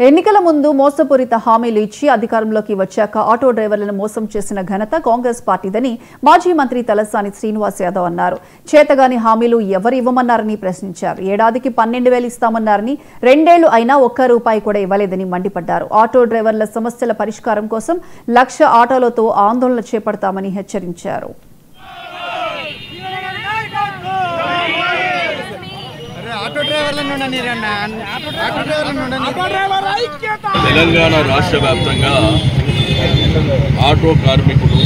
ఎన్నికల ముందు మోసపూరిత హామీలు ఇచ్చి అధికారంలోకి వచ్చాక ఆటో డ్రైవర్లను మోసం చేసిన ఘనత కాంగ్రెస్ పార్టీదని మాజీ మంత్రి తలసాని శ్రీనివాస్ యాదవ్ అన్నారు. చేతగాని హామీలు ఎవరు ఇవ్వమన్నారని ప్రశ్నించారు. ఏడాదికి 12,000 ఇస్తామన్నారని 2 ఏళ్లు అయినా ఒక్క రూపాయి కూడా ఇవ్వలేదని మండిపడ్డారు. ఆటో డ్రైవర్ల సమస్యల పరిష్కారం కోసం 1,00,000 ఆటోలతో ఆందోళన చేపడతామని హెచ్చరించారు. తెలంగాణ రాష్ట్ర వ్యాప్తంగా ఆటో కార్మికులు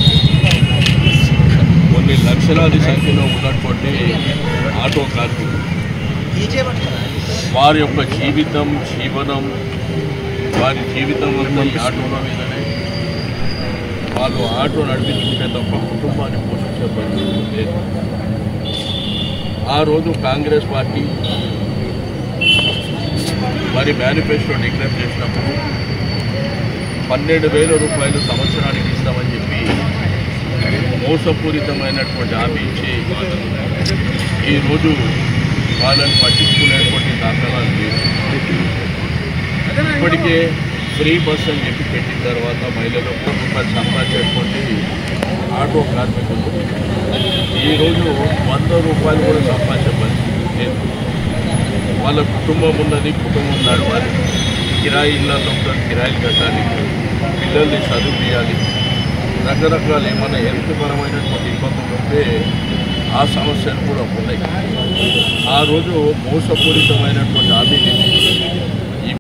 కొన్ని లక్షలాది సంఖ్యలో ఉన్నటువంటి ఆటో కార్మికులు వారి యొక్క జీవనం వారి జీవితం అంతా ఈ ఆటోల మీదనే. వాళ్ళు ఆటో నడిపించుకుంటే తప్ప కుటుంబాన్ని పోషించే పరిస్థితి లేదు. ఆ రోజు కాంగ్రెస్ పార్టీ మరి మేనిఫెస్టో డిక్లేర్ చేసినప్పుడు 12,000 రూపాయలు సంవత్సరానికి ఇస్తామని చెప్పి మోసపూరితమైనటువంటి హామీ ఇచ్చి ఈరోజు వాళ్ళని పట్టించుకునేటువంటి దాఖలాలు లేవు. ఇప్పటికే ఫ్రీ బస్ అని చెప్పి పెట్టిన తర్వాత మహిళలు రూపాయలు సంపాదించేటువంటి ఆటో కార్మికులు ఈరోజు 100 రూపాయలు కూడా సంపాదించే పరిస్థితి లేదు. వాళ్ళ కుటుంబం ఉన్నది, కుటుంబం నడవాలి, కిరాయి ఇళ్ళల్లో కిరాయిలు కట్టాలి, పిల్లల్ని చదివియాలి, రకరకాల ఏమైనా హెల్త్ పరమైనటువంటి ఇబ్బందులు ఉంటే ఆ సమస్యలు కూడా ఉన్నాయి. ఆ రోజు మోసపూరితమైనటువంటి హామీలు